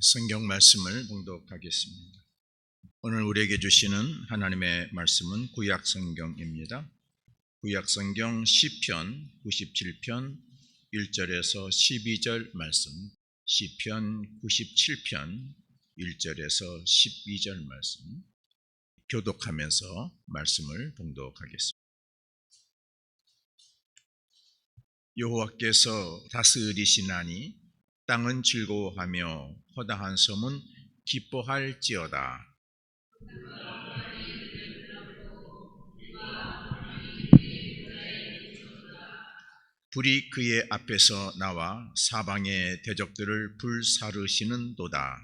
성경 말씀을 봉독하겠습니다. 오늘 우리에게 주시는 하나님의 말씀은 구약 성경입니다. 구약 성경 시편 97편 1절에서 12절 말씀, 시편 97편 1절에서 12절 말씀 교독하면서 말씀을 봉독하겠습니다. 여호와께서 다스리시나니 땅은 즐거워하며 허다한 섬은 기뻐할지어다. 불이 그의 앞에서 나와 사방의 대적들을 불사르시는도다.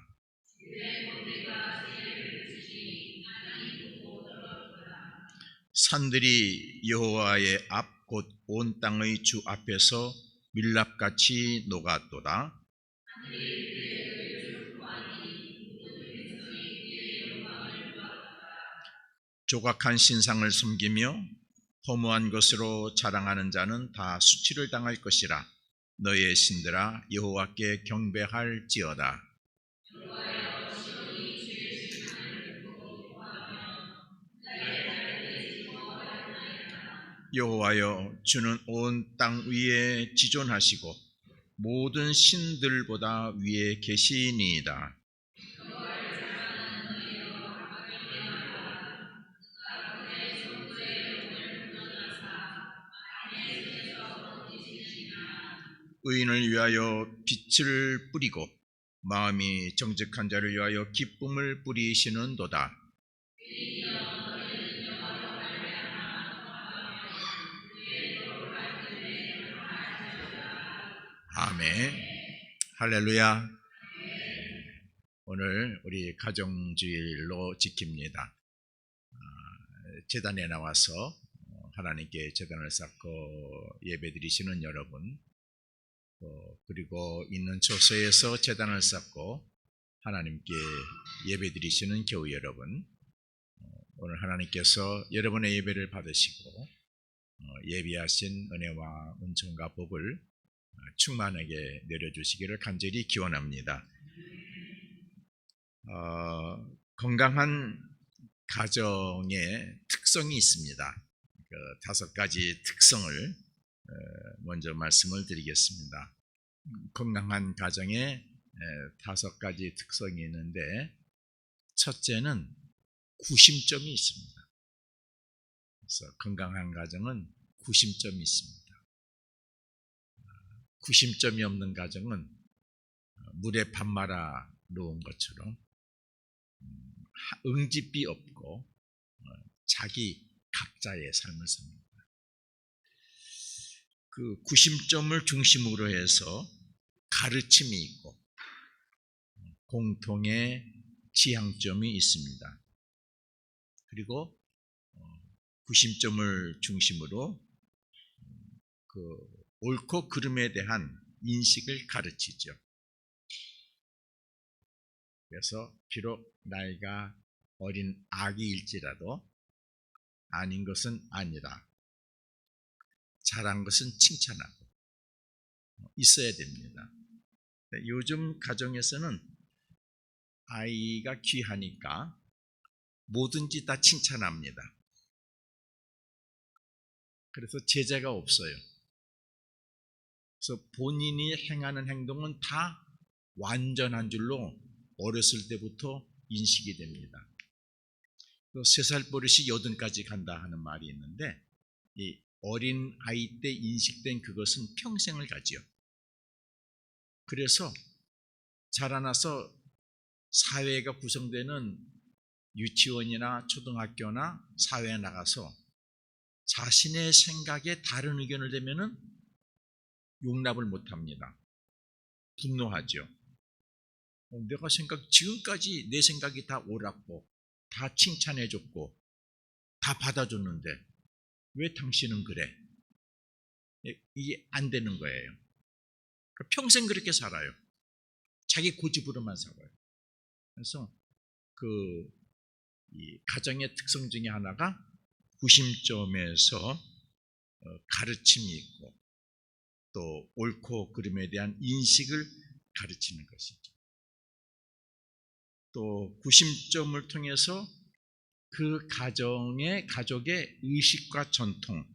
산들이 여호와의 앞 곧 온 땅의 주 앞에서 밀랍같이 녹았도다. 조각한 신상을 섬기며 허무한 것으로 자랑하는 자는 다 수치를 당할 것이라. 너의 신들아 여호와께 경배할지어다. 여호와여, 주는 온 땅 위에 지존하시고 모든 신들보다 위에 계시니이다. 의인을 위하여 빛을 뿌리고 마음이 정직한 자를 위하여 기쁨을 뿌리시는도다. 아멘. 할렐루야. 오늘 우리 가정주일로 지킵니다. 제단에 나와서 하나님께 제단을 쌓고 예배드리시는 여러분, 그리고 있는 처소에서 제단을 쌓고 하나님께 예배드리시는 교우 여러분, 오늘 하나님께서 여러분의 예배를 받으시고 예비하신 은혜와 은총과 복을 충만하게 내려주시기를 간절히 기원합니다. 건강한 가정의 특성이 있습니다. 그 5가지 특성을 먼저 말씀을 드리겠습니다. 건강한 가정에 5가지 특성이 있는데, 첫째는 구심점이 있습니다. 그래서 건강한 가정은 구심점이 있습니다. 구심점이 없는 가정은 물에 밥 말아 놓은 것처럼 응집이 없고 자기 각자의 삶을 삽니다. 그 구심점을 중심으로 해서 가르침이 있고 공통의 지향점이 있습니다. 그리고 구심점을 중심으로 그 옳고 그름에 대한 인식을 가르치죠. 그래서 비록 나이가 어린 아기일지라도 아닌 것은 아니라 잘한 것은 칭찬하고 있어야 됩니다. 요즘 가정에서는 아이가 귀하니까 뭐든지 다 칭찬합니다. 그래서 제재가 없어요. 그래서 본인이 행하는 행동은 다 완전한 줄로 어렸을 때부터 인식이 됩니다. 3살 버릇이 80까지 간다 하는 말이 있는데, 이 어린 아이 때 인식된 그것은 평생을 가지요. 그래서 자라나서 사회가 구성되는 유치원이나 초등학교나 사회에 나가서 자신의 생각에 다른 의견을 대면은 용납을 못합니다. 분노하죠. 내가 지금까지 내 생각이 다 옳았고 다 칭찬해줬고 다 받아줬는데 왜 당신은 그래? 이게 안 되는 거예요. 평생 그렇게 살아요. 자기 고집으로만 살아요. 그래서 이 가정의 특성 중에 하나가 구심점에서 가르침이 있고 또 옳고 그름에 대한 인식을 가르치는 것이죠. 또 구심점을 통해서 그 가족의 의식과 전통,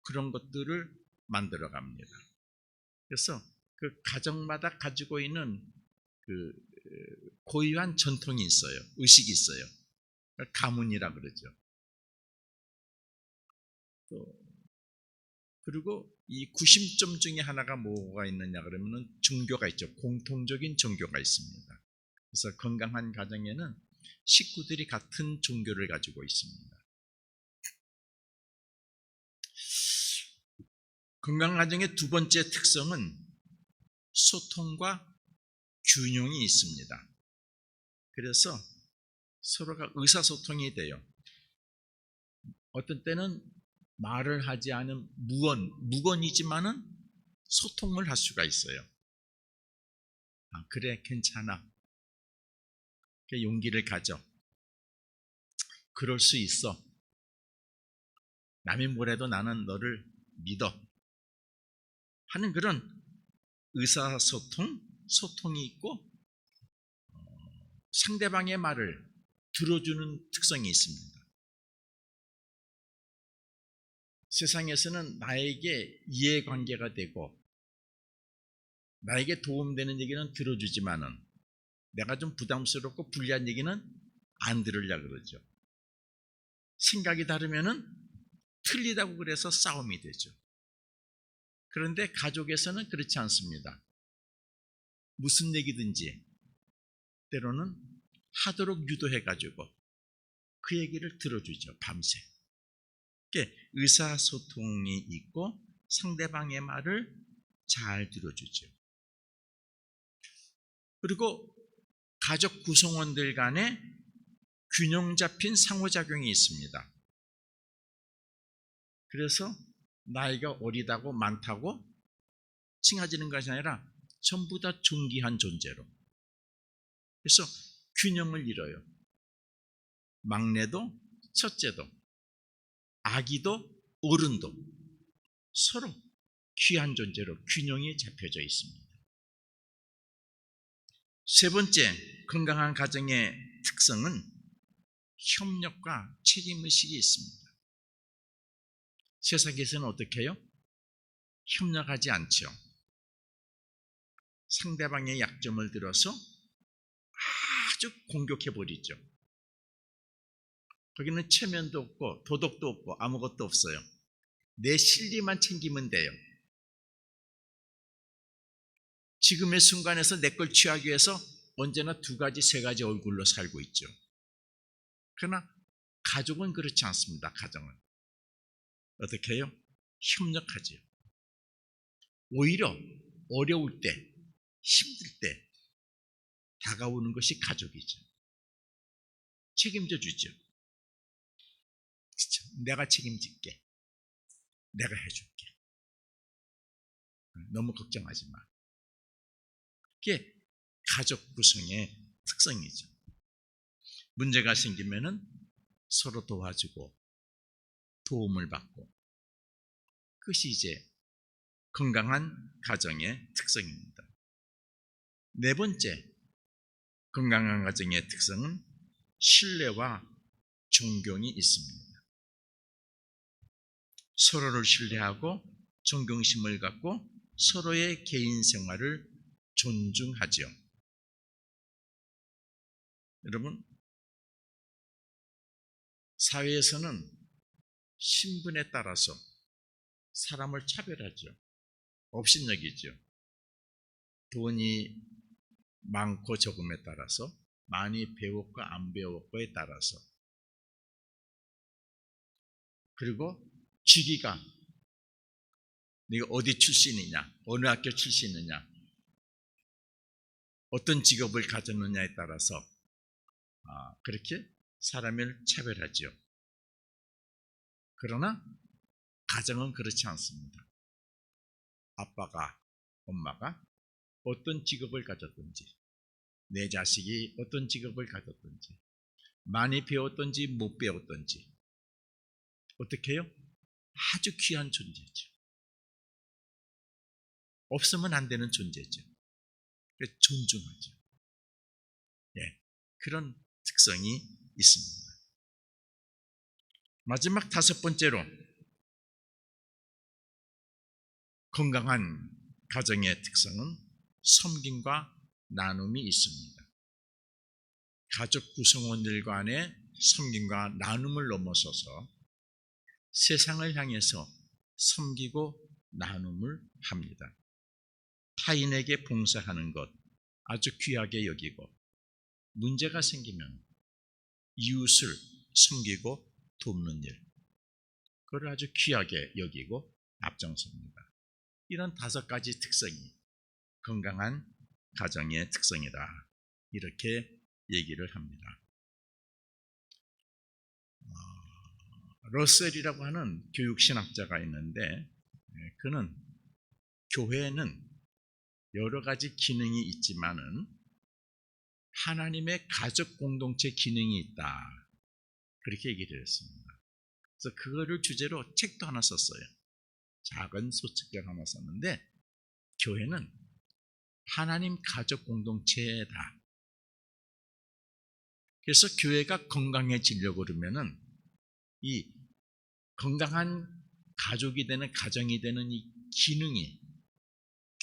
그런 것들을 만들어 갑니다. 그래서 그 가정마다 가지고 있는 그 고유한 전통이 있어요. 의식이 있어요. 가문이라 그러죠. 그리고 이 구심점 중에 하나가 뭐가 있느냐 그러면은 종교가 있죠. 공통적인 종교가 있습니다. 그래서 건강한 가정에는 식구들이 같은 종교를 가지고 있습니다. 건강한 가정의 두 번째 특성은 소통과 균형이 있습니다. 그래서 서로가 의사소통이 돼요. 어떤 때는 말을 하지 않은 무건이지만은 소통을 할 수가 있어요. 그래, 괜찮아. 용기를 가져. 그럴 수 있어. 남이 뭐래도 나는 너를 믿어. 하는 그런 소통이 있고 상대방의 말을 들어주는 특성이 있습니다. 세상에서는 나에게 이해관계가 되고 나에게 도움되는 얘기는 들어주지만은 내가 좀 부담스럽고 불리한 얘기는 안 들으려고 그러죠. 생각이 다르면은 틀리다고 그래서 싸움이 되죠. 그런데 가족에서는 그렇지 않습니다. 무슨 얘기든지 때로는 하도록 유도해가지고 그 얘기를 들어주죠. 밤새. 의사소통이 있고 상대방의 말을 잘 들어주죠. 그리고 가족 구성원들 간에 균형 잡힌 상호작용이 있습니다. 그래서 나이가 어리다고 많다고 칭해지는 것이 아니라 전부 다 존귀한 존재로. 그래서 균형을 이뤄요. 막내도 첫째도 아기도 어른도 서로 귀한 존재로 균형이 잡혀져 있습니다. 세 번째, 건강한 가정의 특성은 협력과 책임의식이 있습니다. 세상에서는 어떻게 해요? 협력하지 않죠. 상대방의 약점을 들어서 아주 공격해버리죠. 거기는 체면도 없고 도덕도 없고 아무것도 없어요. 내 실리만 챙기면 돼요. 지금의 순간에서 내 걸 취하기 위해서 언제나 두 가지, 세 가지 얼굴로 살고 있죠. 그러나 가족은 그렇지 않습니다. 가정은 어떻게 해요? 협력하죠. 오히려 어려울 때, 힘들 때 다가오는 것이 가족이죠. 책임져 주죠. 내가 책임질게. 내가 해줄게. 너무 걱정하지 마. 그게 가족 구성의 특성이죠. 문제가 생기면은 서로 도와주고 도움을 받고, 그것이 이제 건강한 가정의 특성입니다. 네 번째, 건강한 가정의 특성은 신뢰와 존경이 있습니다. 서로를 신뢰하고 존경심을 갖고 서로의 개인 생활을 존중하죠. 여러분, 사회에서는 신분에 따라서 사람을 차별하죠. 업신여기죠. 돈이 많고 적음에 따라서, 많이 배웠고 안 배웠고에 따라서, 그리고 직위가 네가 어디 출신이냐, 어느 학교 출신이냐, 어떤 직업을 가졌느냐에 따라서 그렇게 사람을 차별하죠. 그러나 가정은 그렇지 않습니다. 아빠가, 엄마가 어떤 직업을 가졌든지, 내 자식이 어떤 직업을 가졌든지, 많이 배웠든지 못 배웠든지 어떻게 해요? 아주 귀한 존재죠. 없으면 안 되는 존재죠. 존중하죠. 그런 특성이 있습니다. 마지막 다섯 번째로 건강한 가정의 특성은 섬김과 나눔이 있습니다. 가족 구성원들 간의 섬김과 나눔을 넘어서서 세상을 향해서 섬기고 나눔을 합니다. 타인에게 봉사하는 것 아주 귀하게 여기고 문제가 생기면 이웃을 섬기고 돕는 일, 그걸 아주 귀하게 여기고 앞장섭니다. 이런 다섯 가지 특성이 건강한 가정의 특성이다, 이렇게 얘기를 합니다. 러셀이라고 하는 교육신학자가 있는데, 그는 교회는 여러 가지 기능이 있지만은 하나님의 가족 공동체 기능이 있다, 그렇게 얘기를 했습니다. 그래서 그거를 주제로 책도 하나 썼어요. 작은 소책을 하나 썼는데, 교회는 하나님 가족 공동체다. 그래서 교회가 건강해지려고 그러면은 이 건강한 가족이 되는, 가정이 되는 이 기능이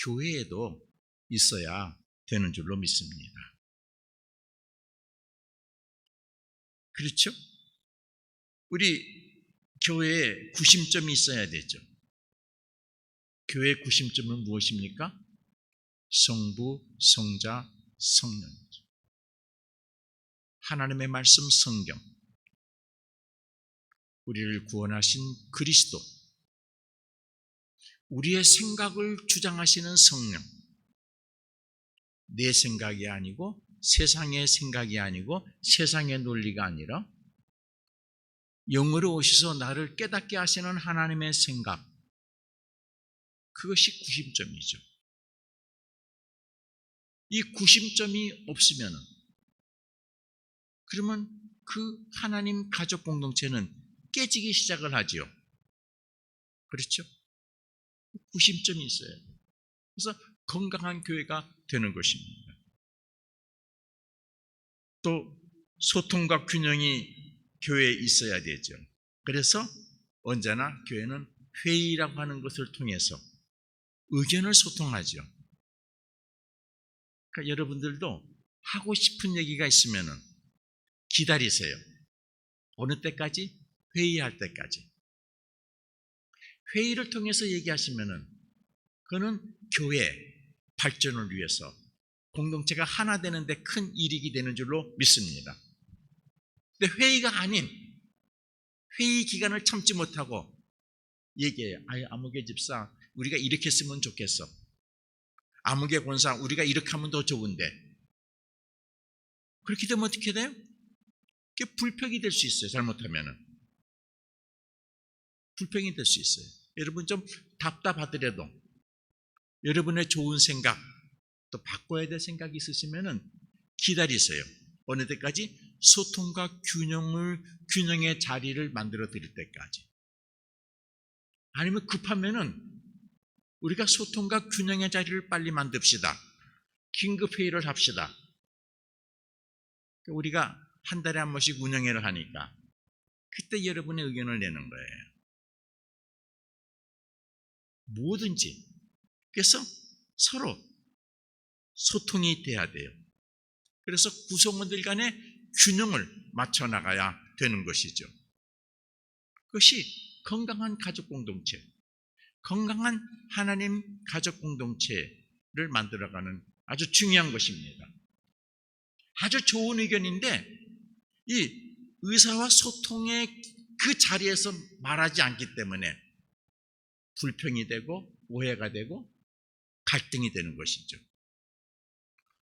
교회에도 있어야 되는 줄로 믿습니다. 그렇죠? 우리 교회에 구심점이 있어야 되죠. 교회의 구심점은 무엇입니까? 성부, 성자, 성령이죠. 하나님의 말씀, 성경, 우리를 구원하신 그리스도, 우리의 생각을 주장하시는 성령, 내 생각이 아니고 세상의 생각이 아니고 세상의 논리가 아니라 영으로 오셔서 나를 깨닫게 하시는 하나님의 생각, 그것이 구심점이죠. 이 구심점이 없으면 그러면 그 하나님 가족 공동체는 깨지기 시작을 하지요. 그렇죠? 구심점이 있어야 돼요. 그래서 건강한 교회가 되는 것입니다. 또 소통과 균형이 교회에 있어야 되죠. 그래서 언제나 교회는 회의라고 하는 것을 통해서 의견을 소통하죠. 그러니까 여러분들도 하고 싶은 얘기가 있으면 기다리세요. 어느 때까지? 회의할 때까지. 회의를 통해서 얘기하시면 그거는 교회 발전을 위해서 공동체가 하나 되는데 큰 이익이 되는 줄로 믿습니다. 근데 회의가 아닌, 회의 기간을 참지 못하고 얘기해요. 아무개 집사, 우리가 이렇게 했으면 좋겠어. 아무개 권사, 우리가 이렇게 하면 더 좋은데. 그렇게 되면 어떻게 돼요? 그게 불평이 될 수 있어요. 잘못하면은. 불평이 될 수 있어요. 여러분 좀 답답하더라도 여러분의 좋은 생각, 또 바꿔야 될 생각이 있으시면은 기다리세요. 어느 때까지? 소통과 균형의 자리를 만들어 드릴 때까지. 아니면 급하면은 우리가 소통과 균형의 자리를 빨리 만듭시다. 긴급회의를 합시다. 우리가 한 달에 한 번씩 운영회를 하니까 그때 여러분의 의견을 내는 거예요. 뭐든지. 그래서 서로 소통이 돼야 돼요. 그래서 구성원들 간의 균형을 맞춰 나가야 되는 것이죠. 그것이 건강한 가족 공동체, 건강한 하나님 가족 공동체를 만들어가는 아주 중요한 것입니다. 아주 좋은 의견인데 이 의사와 소통의 그 자리에서 말하지 않기 때문에 불평이 되고 오해가 되고 갈등이 되는 것이죠.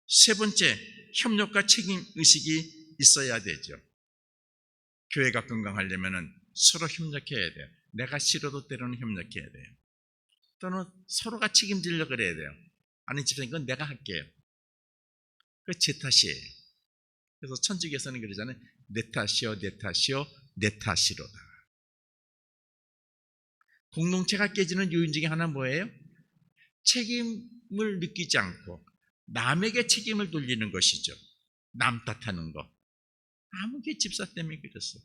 세 번째, 협력과 책임의식이 있어야 되죠. 교회가 건강하려면 서로 협력해야 돼요. 내가 싫어도 때로는 협력해야 돼요. 또는 서로가 책임지려고 그래야 돼요. 아니 집사님, 이건 내가 할게요. 그게 제 탓이에요. 그래서 천주교에서는 그러잖아요. 내 탓이요, 내 탓이요, 내 탓이로다. 공동체가 깨지는 요인 중에 하나는 뭐예요? 책임을 느끼지 않고 남에게 책임을 돌리는 것이죠. 남 탓하는 거. 아무개 집사 때문에 그랬어.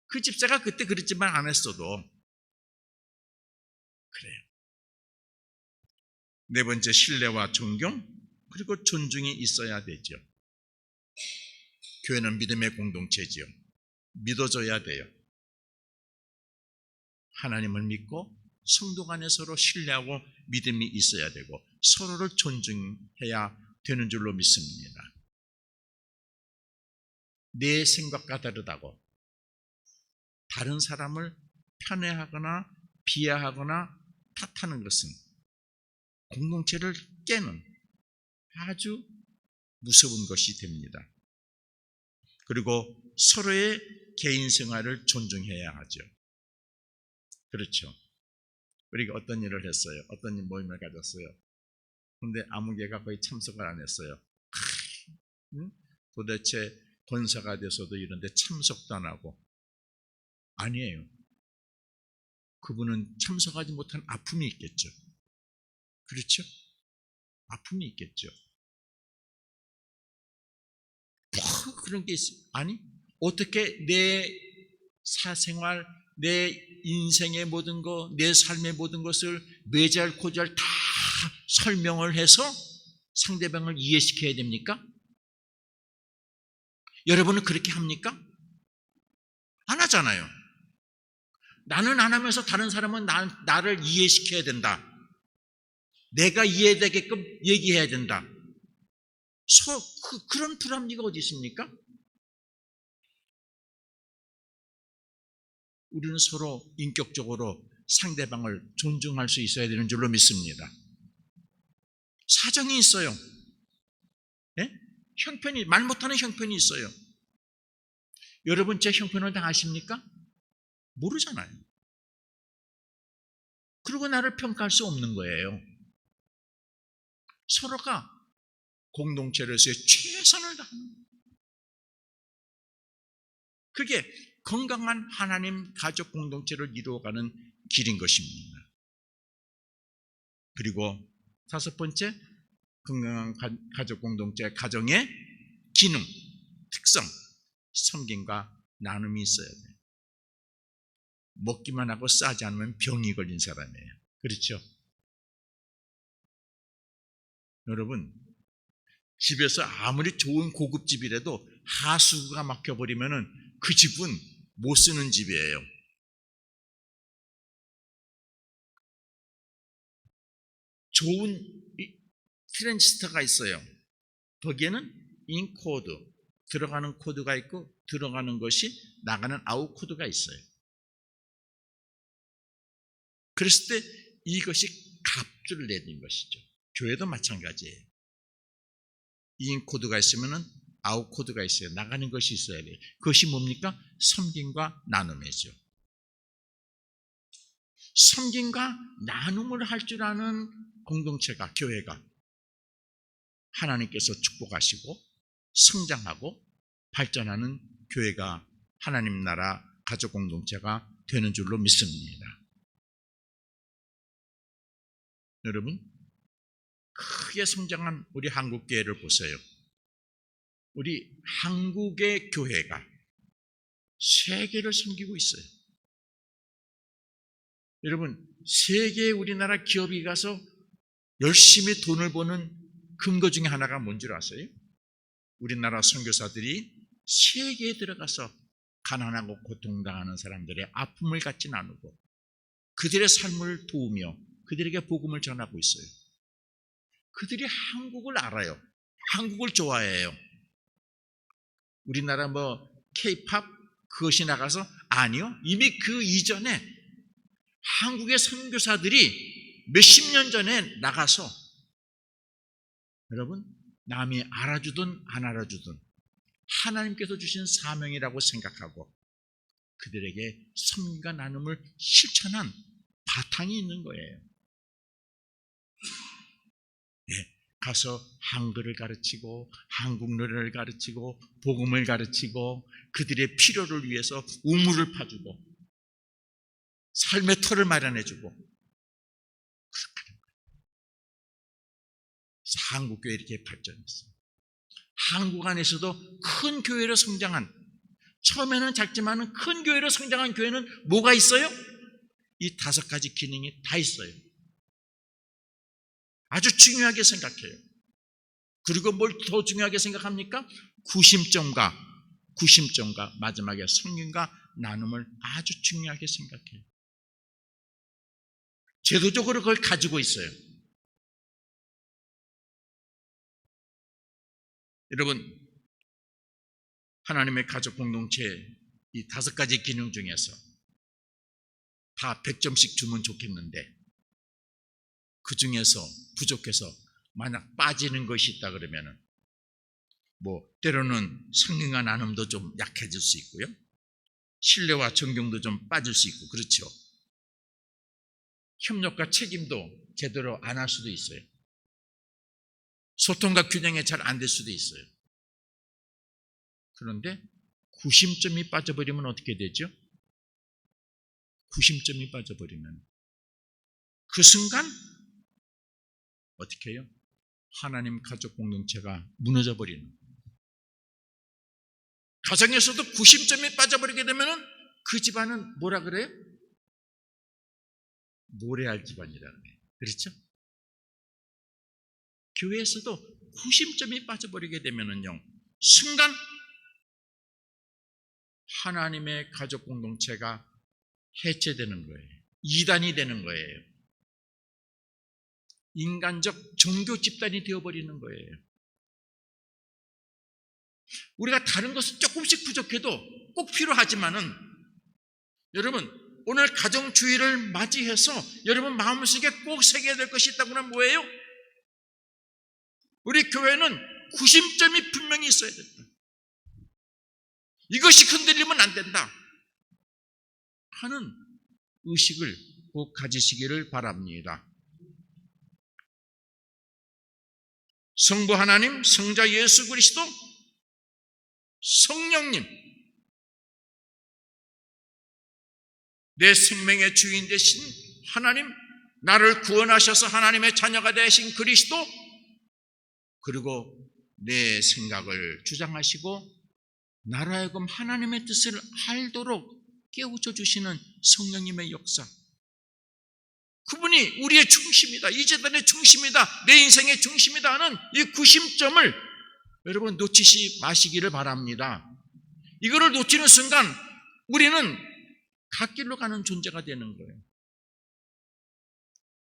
그 집사가 그때 그랬지만 안 했어도 그래요. 네 번째, 신뢰와 존경 그리고 존중이 있어야 되죠. 교회는 믿음의 공동체지요. 믿어줘야 돼요. 하나님을 믿고 성도 간에 서로 신뢰하고 믿음이 있어야 되고 서로를 존중해야 되는 줄로 믿습니다. 내 생각과 다르다고 다른 사람을 편애하거나 비하하거나 탓하는 것은 공동체를 깨는 아주 무서운 것이 됩니다. 그리고 서로의 개인 생활을 존중해야 하죠. 그렇죠. 우리가 어떤 일을 했어요. 어떤 모임을 가졌어요. 근데 아무개가 거의 참석을 안 했어요. 도대체 권사가 돼서도 이런데 참석도 안 하고. 아니에요. 그분은 참석하지 못한 아픔이 있겠죠. 그렇죠? 아픔이 있겠죠. 뭐 그런 게 있어요. 아니, 어떻게 내 사생활, 내 인생의 모든 것, 내 삶의 모든 것을 매잘코잘 다 설명을 해서 상대방을 이해시켜야 됩니까? 여러분은 그렇게 합니까? 안 하잖아요. 나는 안 하면서 다른 사람은 나를 이해시켜야 된다. 내가 이해되게끔 얘기해야 된다. 그런 불합리가 어디 있습니까? 우리는 서로 인격적으로 상대방을 존중할 수 있어야 되는 줄로 믿습니다. 사정이 있어요. 예? 형편이, 말 못하는 형편이 있어요. 여러분 제 형편을 다 아십니까? 모르잖아요. 그리고 나를 평가할 수 없는 거예요. 서로가 공동체로서의 최선을 다하는 거예요. 그게 건강한 하나님 가족 공동체를 이루어가는 길인 것입니다. 그리고 다섯 번째, 건강한 가족 공동체, 가정의 기능, 특성, 섬김과 나눔이 있어야 돼요. 먹기만 하고 싸지 않으면 병이 걸린 사람이에요. 그렇죠? 여러분, 집에서 아무리 좋은 고급집이라도 하수구가 막혀버리면 그 집은 못 쓰는 집이에요. 좋은 트랜지스터가 있어요. 거기에는 인코드, 들어가는 코드가 있고 들어가는 것이 나가는 아웃 코드가 있어요. 그랬을 때 이것이 값을 내는 것이죠. 교회도 마찬가지예요. 인코드가 있으면 아웃 코드가 있어요. 나가는 것이 있어야 돼요. 그것이 뭡니까? 섬김과 나눔이죠. 섬김과 나눔을 할 줄 아는 공동체가, 교회가 하나님께서 축복하시고 성장하고 발전하는 교회가 하나님 나라 가족 공동체가 되는 줄로 믿습니다. 여러분, 크게 성장한 우리 한국 교회를 보세요. 우리 한국의 교회가 세계를 섬기고 있어요. 여러분, 세계 우리나라 기업이 가서 열심히 돈을 버는 근거 중에 하나가 뭔 줄 아세요? 우리나라 선교사들이 세계에 들어가서 가난하고 고통당하는 사람들의 아픔을 같이 나누고 그들의 삶을 도우며 그들에게 복음을 전하고 있어요. 그들이 한국을 알아요. 한국을 좋아해요. 우리나라 K-팝 그것이 나가서 아니요. 이미 그 이전에 한국의 선교사들이 몇십 년 전에 나가서 여러분 남이 알아주든 안 알아주든 하나님께서 주신 사명이라고 생각하고 그들에게 섬김과 나눔을 실천한 바탕이 있는 거예요. 네, 가서 한글을 가르치고 한국 노래를 가르치고 복음을 가르치고 그들의 필요를 위해서 우물을 파주고 삶의 터를 마련해주고 그렇게 하는 거예요. 그래서 한국교회 이렇게 발전했어요. 한국 안에서도 큰 교회로 성장한, 처음에는 작지만 큰 교회로 성장한 교회는 뭐가 있어요? 이 5가지 기능이 다 있어요. 아주 중요하게 생각해요. 그리고 뭘 더 중요하게 생각합니까? 구심점과 마지막에 성령과 나눔을 아주 중요하게 생각해요. 제도적으로 그걸 가지고 있어요. 여러분, 하나님의 가족 공동체 이 5가지 기능 중에서 다 100점씩 주면 좋겠는데, 그 중에서 부족해서 만약 빠지는 것이 있다 그러면은 때로는 성령과 나눔도 좀 약해질 수 있고요, 신뢰와 존경도 좀 빠질 수 있고, 그렇죠. 협력과 책임도 제대로 안 할 수도 있어요. 소통과 균형이 잘 안 될 수도 있어요. 그런데 구심점이 빠져버리면 어떻게 되죠? 구심점이 빠져버리면 그 순간 어떻게 해요? 하나님 가족 공동체가 무너져 버리는 거예요. 가정에서도 구심점이 빠져버리게 되면 그 집안은 뭐라 그래요? 모래알 집안이라 그래요. 그렇죠? 교회에서도 구심점이 빠져버리게 되면은요, 순간 하나님의 가족 공동체가 해체되는 거예요. 이단이 되는 거예요. 인간적 종교 집단이 되어버리는 거예요. 우리가 다른 것은 조금씩 부족해도 꼭 필요하지만은, 여러분, 오늘 가정주의를 맞이해서 여러분 마음속에 꼭 새겨야 될 것이 있다고는 뭐예요? 우리 교회는 구심점이 분명히 있어야 된다. 이것이 흔들리면 안 된다 하는 의식을 꼭 가지시기를 바랍니다. 성부 하나님, 성자 예수 그리스도, 성령님, 내 생명의 주인 되신 하나님, 나를 구원하셔서 하나님의 자녀가 되신 그리스도, 그리고 내 생각을 주장하시고 나로 하여금 하나님의 뜻을 알도록 깨우쳐 주시는 성령님의 역사, 그분이 우리의 중심이다, 이 재단의 중심이다, 내 인생의 중심이다 하는 이 구심점을 여러분 놓치지 마시기를 바랍니다. 이거를 놓치는 순간 우리는 갓길로 가는 존재가 되는 거예요.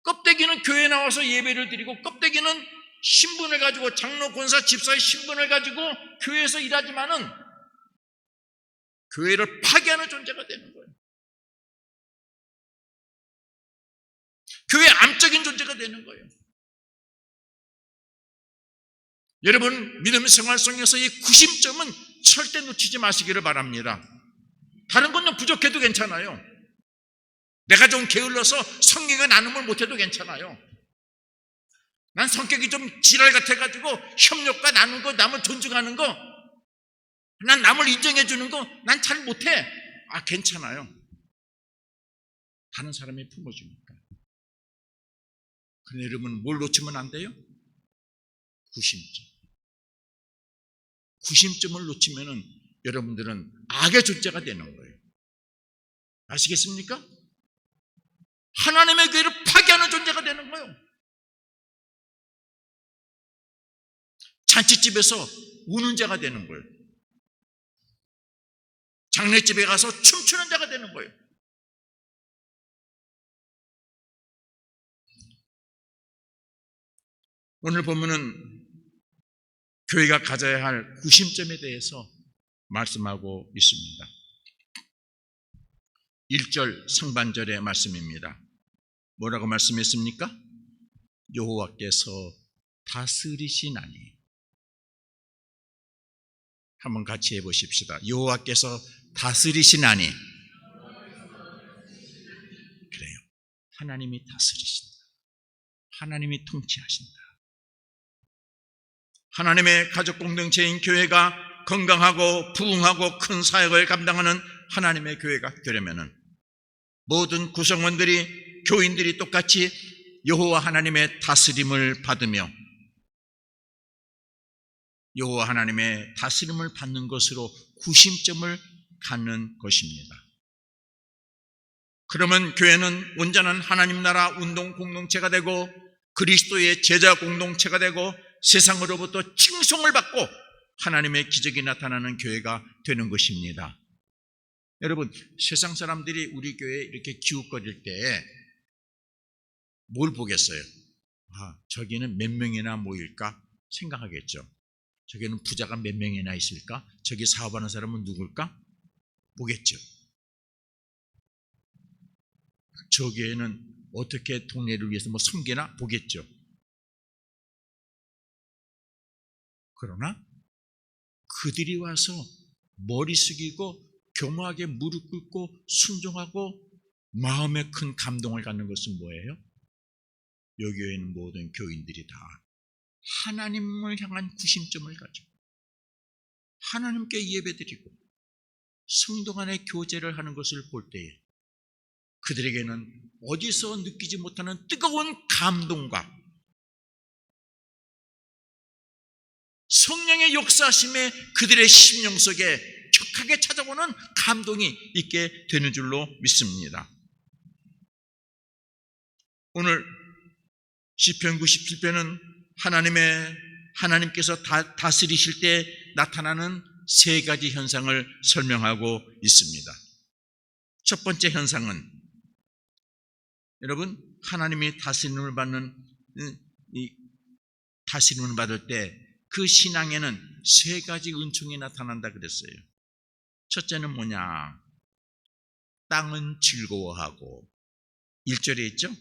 껍데기는 교회에 나와서 예배를 드리고, 껍데기는 신분을 가지고 장로, 권사, 집사의 신분을 가지고 교회에서 일하지만은 교회를 파괴하는 존재가 되는 거예요. 교회의 암적인 존재가 되는 거예요. 여러분, 믿음 생활 속에서 이 구심점은 절대 놓치지 마시기를 바랍니다. 다른 건 부족해도 괜찮아요. 내가 좀 게을러서 성령의 나눔을 못해도 괜찮아요. 난 성격이 좀 지랄 같아가지고 협력과 나누는 거, 남을 존중하는 거, 난 남을 인정해 주는 거 난 잘 못해. 괜찮아요. 다른 사람이 품어주니까. 그런데 여러분, 뭘 놓치면 안 돼요? 구심점. 구심점을 놓치면은 여러분들은 악의 존재가 되는 거예요. 아시겠습니까? 하나님의 교회를 파괴하는 존재가 되는 거예요. 잔치집에서 우는 자가 되는 거예요. 장례집에 가서 춤추는 자가 되는 거예요. 오늘 보면은 교회가 가져야 할 구심점에 대해서 말씀하고 있습니다. 1절 상반절의 말씀입니다. 뭐라고 말씀했습니까? 여호와께서 다스리시나니. 한번 같이 해보십시다. 여호와께서 다스리시나니. 그래요. 하나님이 다스리신다. 하나님이 통치하신다. 하나님의 가족 공동체인 교회가 건강하고 부흥하고 큰 사역을 감당하는 하나님의 교회가 되려면은 모든 구성원들이, 교인들이 똑같이 여호와 하나님의 다스림을 받으며 여호와 하나님의 다스림을 받는 것으로 구심점을 갖는 것입니다. 그러면 교회는 온전한 하나님 나라 운동 공동체가 되고 그리스도의 제자 공동체가 되고 세상으로부터 칭송을 받고 하나님의 기적이 나타나는 교회가 되는 것입니다. 여러분, 세상 사람들이 우리 교회에 이렇게 기웃거릴 때 뭘 보겠어요? 저기는 몇 명이나 모일까 생각하겠죠. 저기는 부자가 몇 명이나 있을까? 저기 사업하는 사람은 누굴까? 보겠죠. 저 교회는 어떻게 동네를 위해서 섬기나 보겠죠. 그러나 그들이 와서 머리 숙이고 교묘하게 무릎 꿇고 순종하고 마음에 큰 감동을 갖는 것은 뭐예요? 여기 교회는 모든 교인들이 다 하나님을 향한 구심점을 가지고 하나님께 예배드리고 성도 간의 교제를 하는 것을 볼 때에 그들에게는 어디서 느끼지 못하는 뜨거운 감동과 성령의 역사하심에 그들의 심령 속에 격하게 찾아오는 감동이 있게 되는 줄로 믿습니다. 오늘 시편 97편은 하나님께서 다스리실 때 나타나는 세 가지 현상을 설명하고 있습니다. 첫 번째 현상은 여러분, 하나님이 다스림을 받을 때 그 신앙에는 세 가지 은총이 나타난다 그랬어요. 첫째는 뭐냐? 땅은 즐거워하고 1절에 있죠?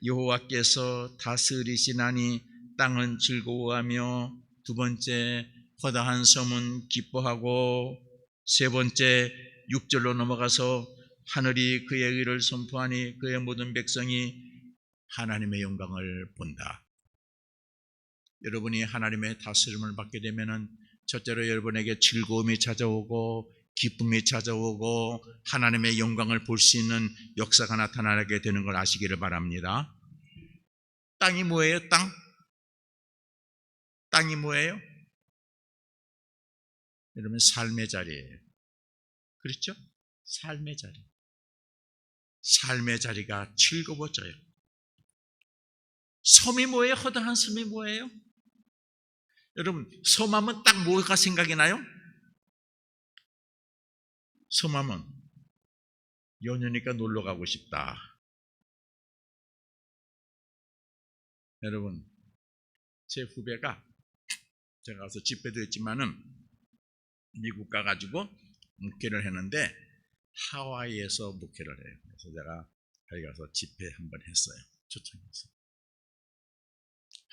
여호와께서 다스리시나니 땅은 즐거워하며, 두 번째 허다한 섬은 기뻐하고, 세 번째 6절로 넘어가서 하늘이 그의 의를 선포하니 그의 모든 백성이 하나님의 영광을 본다. 여러분이 하나님의 다스림을 받게 되면은 첫째로 여러분에게 즐거움이 찾아오고 기쁨이 찾아오고 하나님의 영광을 볼 수 있는 역사가 나타나게 되는 걸 아시기를 바랍니다. 땅이 뭐예요? 땅이 뭐예요? 여러분, 삶의 자리예요. 그렇죠? 삶의 자리. 삶의 자리가 즐거워져요. 섬이 뭐예요? 허다한 섬이 뭐예요? 여러분, 섬하면 딱 뭐가 생각이 나요? 섬하면 연휴니까 놀러 가고 싶다. 여러분, 제 후배가 제가 가서 집회도 했지만은 미국 가가지고 목회를 했는데 하와이에서 목회를 해요. 그래서 제가 거기 가서 집회 한번 했어요. 초청해서.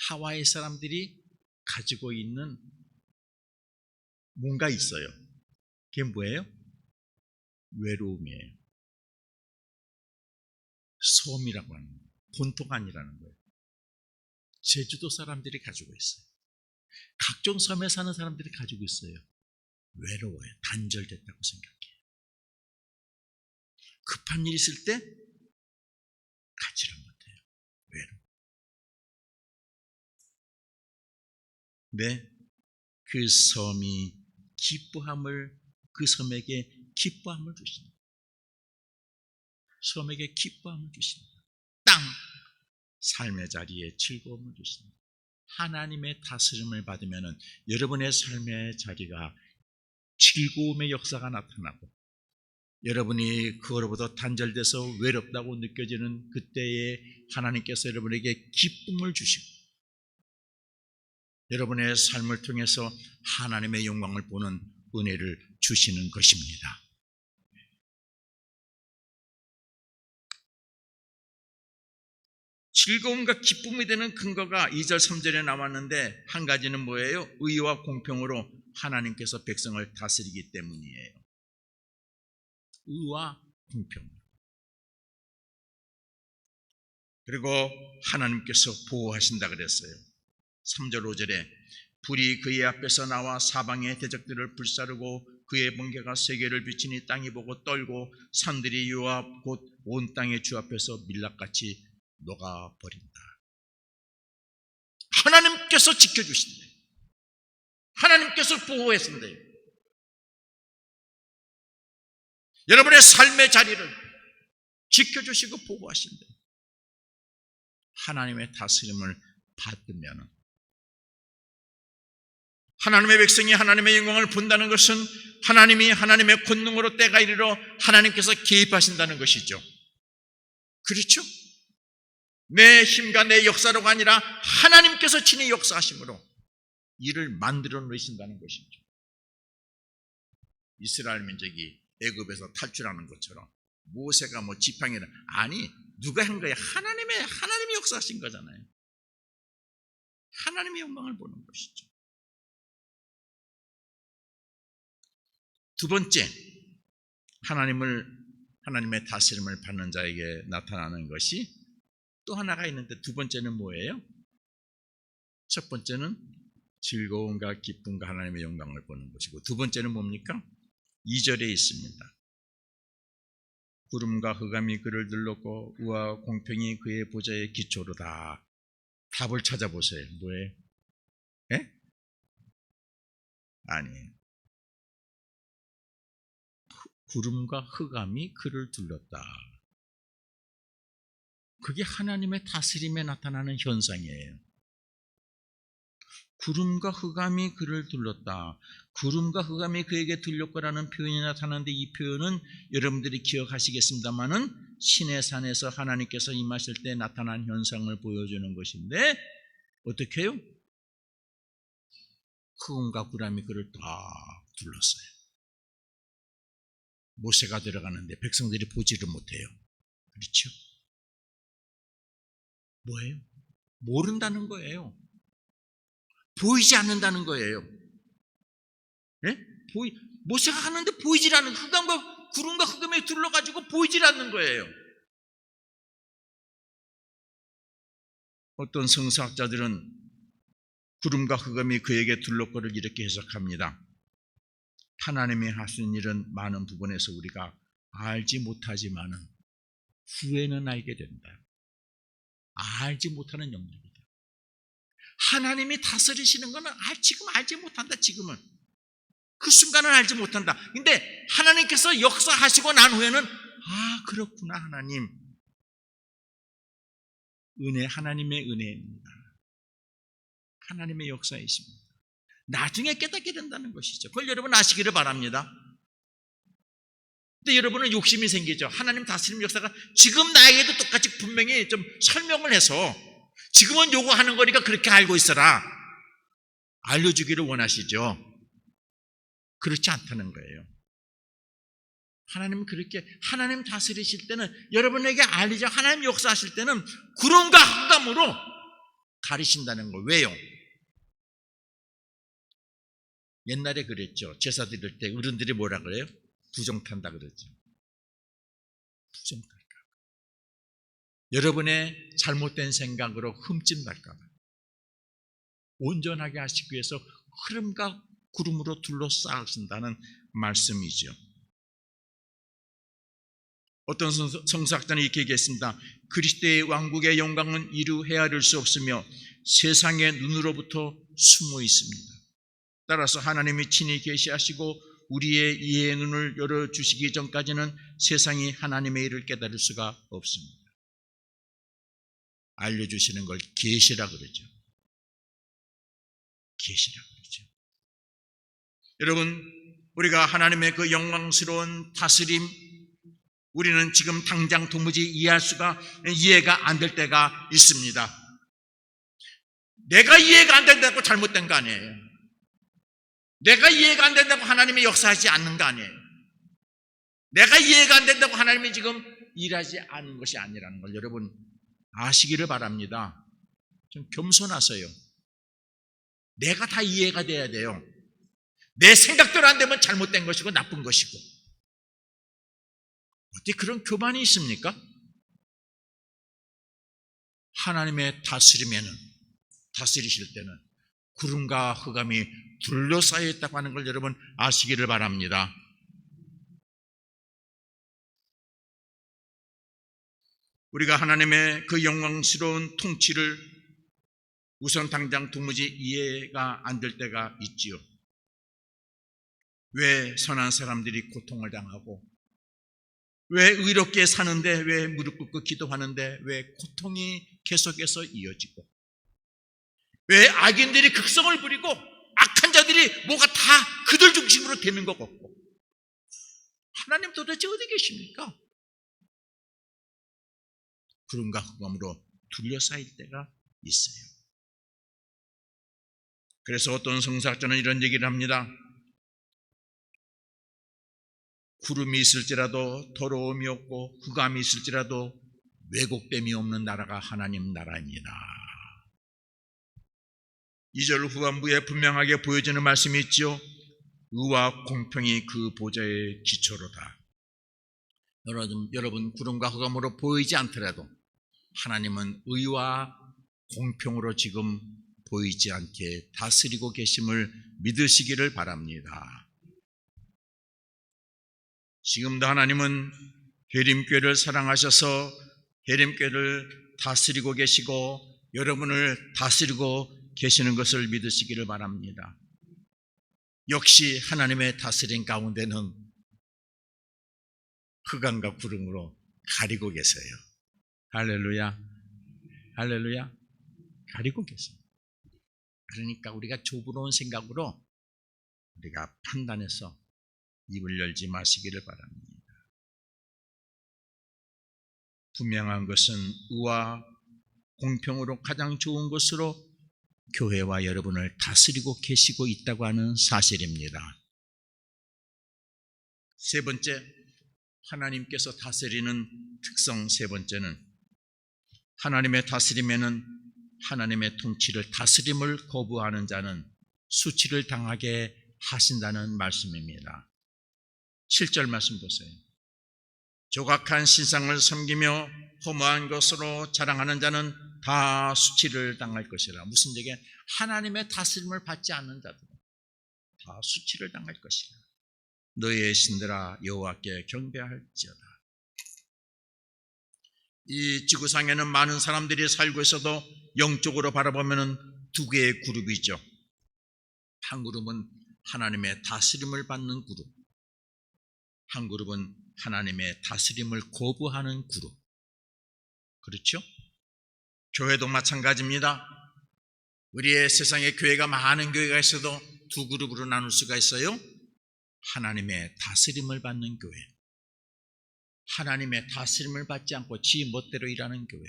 하와이 사람들이 가지고 있는 뭔가 있어요. 그게 뭐예요? 외로움이에요. 섬이라고 하는 거예요. 본토가 아니라는 거예요. 제주도 사람들이 가지고 있어요. 각종 섬에 사는 사람들이 가지고 있어요. 외로워요. 단절됐다고 생각해요. 급한 일 있을 때 가지를 못해요. 외로워. 네, 그 섬이 그 섬에게 기뻐함을 주십니다. 섬에게 기뻐함을 주십니다. 땅, 삶의 자리에 즐거움을 주십니다. 하나님의 다스림을 받으면 여러분의 삶의 자리가 즐거움의 역사가 나타나고 여러분이 그거로부터 단절돼서 외롭다고 느껴지는 그때에 하나님께서 여러분에게 기쁨을 주시고 여러분의 삶을 통해서 하나님의 영광을 보는 은혜를 주시는 것입니다. 즐거움과 기쁨이 되는 근거가 2절 3절에 나왔는데 한 가지는 뭐예요? 의와 공평으로 하나님께서 백성을 다스리기 때문이에요. 의와 공평. 그리고 하나님께서 보호하신다 그랬어요. 3절 5절에 불이 그의 앞에서 나와 사방의 대적들을 불사르고 그의 번개가 세계를 비치니 땅이 보고 떨고 산들이 요압 곧 온 땅의 주 앞에서 밀랍같이 녹아버린다. 하나님께서 지켜주신다. 하나님께서 보호했습니다. 여러분의 삶의 자리를 지켜주시고 보호하신다. 하나님의 다스림을 받으면 하나님의 백성이 하나님의 영광을 본다는 것은 하나님이 하나님의 권능으로 때가 이르러 하나님께서 개입하신다는 것이죠. 그렇죠? 내 힘과 내 역사로가 아니라 하나님께서 친히 역사하심으로 이를 만들어 놓으신다는 것이죠. 이스라엘 민족이 애굽에서 탈출하는 것처럼 모세가 지팡이를 아니 누가 한 거야? 하나님이 역사하신 거잖아요. 하나님의 영광을 보는 것이죠. 두 번째, 하나님의 다스림을 받는 자에게 나타나는 것이 또 하나가 있는데 두 번째는 뭐예요? 첫 번째는 즐거움과 기쁨과 하나님의 영광을 보는 것이고 두 번째는 뭡니까? 2절에 있습니다. 구름과 흑암이 그를 둘렀고 우와 공평이 그의 보좌의 기초로다. 답을 찾아보세요. 뭐예요? 예? 아니에요. 구름과 흑암이 그를 둘렀다. 그게 하나님의 다스림에 나타나는 현상이에요. 구름과 흑암이 그를 둘렀다. 구름과 흑암이 그에게 둘렸거라는 표현이 나타나는데 이 표현은 여러분들이 기억하시겠습니다마는 시내산에서 하나님께서 임하실 때 나타난 현상을 보여주는 것인데 어떻게 해요? 흑암과 구름이 그를 딱 둘렀어요. 모세가 들어가는데 백성들이 보지를 못해요. 그렇죠? 뭐예요? 모른다는 거예요. 보이지 않는다는 거예요. 네? 모세가 하는데 보이질 않는 흑암과 구름과 흑암에 둘러가지고 보이질 않는 거예요. 어떤 성서학자들은 구름과 흑암이 그에게 둘렀거를 이렇게 해석합니다. 하나님이 하신 일은 많은 부분에서 우리가 알지 못하지만은 후에는 알게 된다. 알지 못하는 영역이다. 하나님이 다스리시는 것은 지금 알지 못한다. 지금은 그 순간은 알지 못한다. 근데 하나님께서 역사하시고 난 후에는 그렇구나. 하나님의 은혜입니다. 하나님의 역사이십니다. 나중에 깨닫게 된다는 것이죠. 그걸 여러분 아시기를 바랍니다. 근데 여러분은 욕심이 생기죠. 하나님 다스림 역사가 지금 나에게도 똑같이 분명히 좀 설명을 해서 지금은 요구하는 거니까 그렇게 알고 있어라. 알려주기를 원하시죠. 그렇지 않다는 거예요. 하나님은 그렇게 하나님 다스리실 때는 여러분에게 알리죠. 하나님 역사하실 때는 구름과 흑암으로 가리신다는 거. 왜요? 옛날에 그랬죠. 제사 드릴 때 어른들이 뭐라 그래요? 부정탄다 그러죠. 부정탈까 봐. 여러분의 잘못된 생각으로 흠집 날까 봐. 온전하게 하시기 위해서 흐름과 구름으로 둘러싸신다는 말씀이죠. 어떤 성서학자는 이렇게 얘기했습니다. 그리스도의 왕국의 영광은 이루 헤아릴 수 없으며 세상의 눈으로부터 숨어 있습니다. 따라서 하나님이 친히 계시하시고 우리의 이해의 눈을 열어주시기 전까지는 세상이 하나님의 일을 깨달을 수가 없습니다. 알려주시는 걸 계시라 그러죠. 계시라 그러죠. 여러분, 우리가 하나님의 그 영광스러운 다스림, 우리는 지금 당장 도무지 이해가 안 될 때가 있습니다. 내가 이해가 안 된다고 잘못된 거 아니에요. 내가 이해가 안 된다고 하나님이 역사하지 않는 거 아니에요. 내가 이해가 안 된다고 하나님이 지금 일하지 않는 것이 아니라는 걸 여러분 아시기를 바랍니다. 좀 겸손하세요. 내가 다 이해가 돼야 돼요. 내 생각대로 안 되면 잘못된 것이고 나쁜 것이고. 어떻게 그런 교만이 있습니까? 하나님의 다스리실 때는 구름과 흑암이 둘러싸여 있다고 하는 걸 여러분 아시기를 바랍니다. 우리가 하나님의 그 영광스러운 통치를 우선 당장 도무지 이해가 안 될 때가 있지요. 왜 선한 사람들이 고통을 당하고, 왜 의롭게 사는데, 왜 무릎 꿇고 기도하는데 왜 고통이 계속해서 이어지고, 왜 악인들이 극성을 부리고 악한 자들이 뭐가 다 그들 중심으로 되는 것 같고, 하나님 도대체 어디 계십니까? 그런가 흑암으로 둘러싸일 때가 있어요. 그래서 어떤 성사학자는 이런 얘기를 합니다. 구름이 있을지라도 더러움이 없고 흑암이 있을지라도 왜곡됨이 없는 나라가 하나님 나라입니다. 2절 후반부에 분명하게 보여지는 말씀이 있죠. 의와 공평이 그 보좌의 기초로다. 여러분 구름과 흑암으로 보이지 않더라도 하나님은 의와 공평으로 지금 보이지 않게 다스리고 계심을 믿으시기를 바랍니다. 지금도 하나님은 계림교회를 사랑하셔서 계림교회를 다스리고 계시고 여러분을 다스리고 계시는 것을 믿으시기를 바랍니다. 역시 하나님의 다스림 가운데는 흑암과 구름으로 가리고 계세요. 할렐루야, 할렐루야. 가리고 계세요. 그러니까 우리가 좁은 생각으로 우리가 판단해서 입을 열지 마시기를 바랍니다. 분명한 것은 의와 공평으로 가장 좋은 것으로 교회와 여러분을 다스리고 계시고 있다고 하는 사실입니다. 세 번째, 하나님께서 다스리는 특성 세 번째는 하나님의 다스림에는 하나님의 통치를 다스림을 거부하는 자는 수치를 당하게 하신다는 말씀입니다. 7절 말씀 보세요. 조각한 신상을 섬기며 허무한 것으로 자랑하는 자는 다 수치를 당할 것이라. 무슨 얘기야? 하나님의 다스림을 받지 않는 자들 다 수치를 당할 것이라. 너희의 신들아 여호와께 경배할지어다. 이 지구상에는 많은 사람들이 살고 있어도 영적으로 바라보면 두 개의 그룹이죠. 한 그룹은 하나님의 다스림을 받는 그룹, 한 그룹은 하나님의 다스림을 거부하는 그룹. 그렇죠? 교회도 마찬가지입니다. 우리의 세상에 교회가 많은 교회가 있어도 두 그룹으로 나눌 수가 있어요. 하나님의 다스림을 받는 교회, 하나님의 다스림을 받지 않고 지 멋대로 일하는 교회.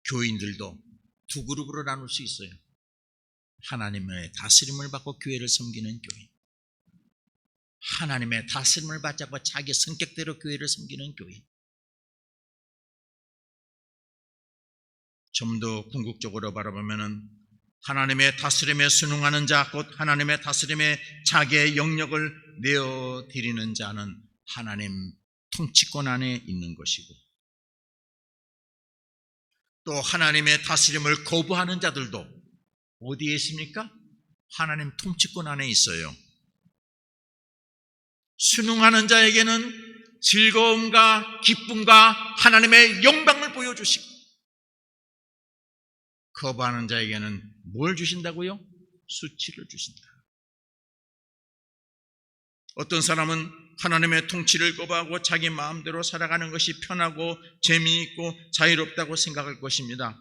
교인들도 두 그룹으로 나눌 수 있어요. 하나님의 다스림을 받고 교회를 섬기는 교회, 하나님의 다스림을 받지 않고 자기 성격대로 교회를 섬기는 교회. 좀 더 궁극적으로 바라보면 하나님의 다스림에 순응하는 자, 곧 하나님의 다스림에 자기의 영역을 내어드리는 자는 하나님 통치권 안에 있는 것이고, 또 하나님의 다스림을 거부하는 자들도 어디에 있습니까? 하나님 통치권 안에 있어요. 순응하는 자에게는 즐거움과 기쁨과 하나님의 영광을 보여주시고, 거부하는 자에게는 뭘 주신다고요? 수치를 주신다. 어떤 사람은 하나님의 통치를 거부하고 자기 마음대로 살아가는 것이 편하고 재미있고 자유롭다고 생각할 것입니다.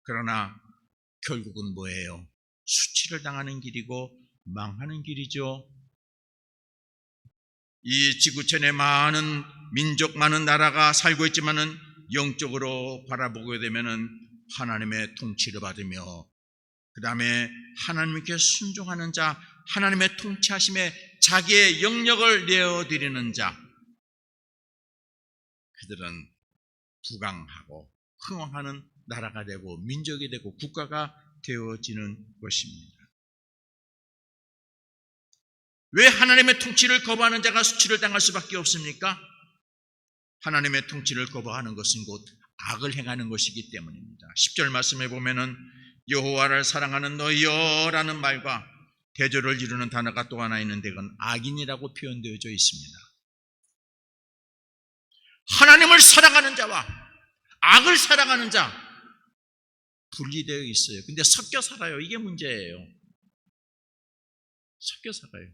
그러나 결국은 뭐예요? 수치를 당하는 길이고 망하는 길이죠. 이 지구촌에 많은 민족, 많은 나라가 살고 있지만은 영적으로 바라보게 되면은 하나님의 통치를 받으며 그 다음에 하나님께 순종하는 자, 하나님의 통치하심에 자기의 영역을 내어드리는 자, 그들은 부강하고 흥왕하는 나라가 되고 민족이 되고 국가가 되어지는 것입니다. 왜 하나님의 통치를 거부하는 자가 수치를 당할 수밖에 없습니까? 하나님의 통치를 거부하는 것은 곧 악을 행하는 것이기 때문입니다. 10절 말씀에 보면은 여호와를 사랑하는 너희여라는 말과 대조를 이루는 단어가 또 하나 있는데 그건 악인이라고 표현되어져 있습니다. 하나님을 사랑하는 자와 악을 사랑하는 자, 분리되어 있어요. 근데 섞여 살아요. 이게 문제예요. 섞여 살아요.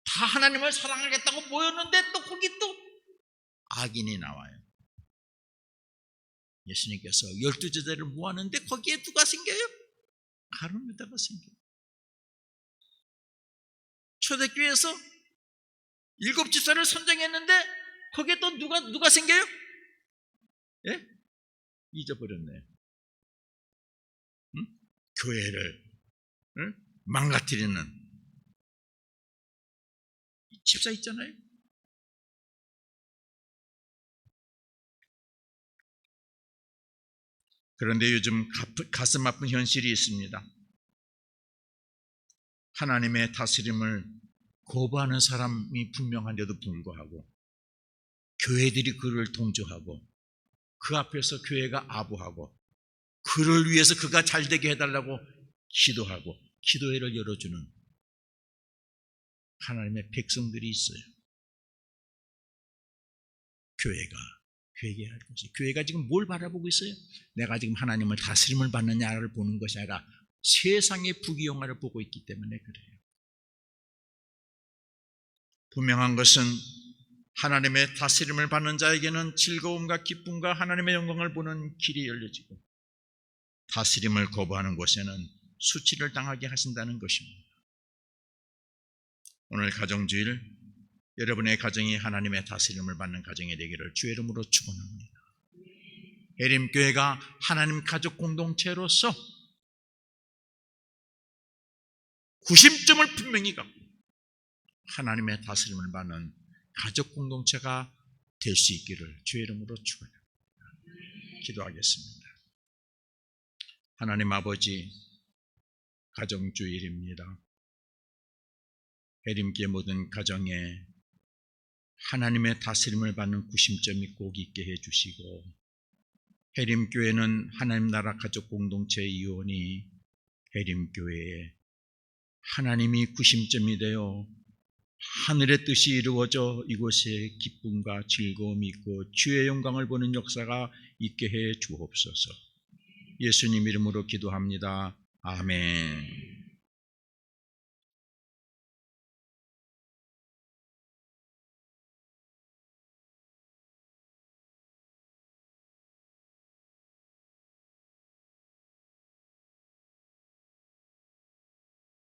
다 하나님을 사랑하겠다고 모였는데 또 거기 또 악인이 나와요. 예수님께서 12제자를 모았는데 거기에 누가 생겨요? 가룟 유다가 생겨요. 초대교회에서 7집사를 선정했는데 거기에 또 누가 생겨요? 예? 잊어버렸네요. 응? 교회를 망가뜨리는 집사 있잖아요. 그런데 요즘 가슴 아픈 현실이 있습니다. 하나님의 다스림을 거부하는 사람이 분명한데도 불구하고 교회들이 그를 동조하고 그 앞에서 교회가 아부하고 그를 위해서 그가 잘되게 해달라고 기도하고 기도회를 열어주는 하나님의 백성들이 있어요. 교회가 회개할 것이. 교회가 지금 뭘 바라보고 있어요? 내가 지금 하나님을 다스림을 받느냐를 보는 것이 아니라 세상의 부귀영화를 보고 있기 때문에 그래요. 분명한 것은 하나님의 다스림을 받는 자에게는 즐거움과 기쁨과 하나님의 영광을 보는 길이 열려지고 다스림을 거부하는 곳에는 수치를 당하게 하신다는 것입니다. 오늘 가정주일 여러분의 가정이 하나님의 다스림을 받는 가정이 되기를 주의 이름으로 축원합니다. 에림교회가 하나님 가족 공동체로서 구심점을 분명히 갖고 하나님의 다스림을 받는 가족 공동체가 될 수 있기를 주의 이름으로 축원합니다. 기도하겠습니다. 하나님 아버지, 가정주일입니다. 에림교회 모든 가정에 하나님의 다스림을 받는 구심점이 꼭 있게 해주시고 해림교회는 하나님 나라 가족 공동체의 이원이 해림교회에 하나님이 구심점이 되어 하늘의 뜻이 이루어져 이곳에 기쁨과 즐거움이 있고 주의 영광을 보는 역사가 있게 해 주옵소서. 예수님 이름으로 기도합니다. 아멘.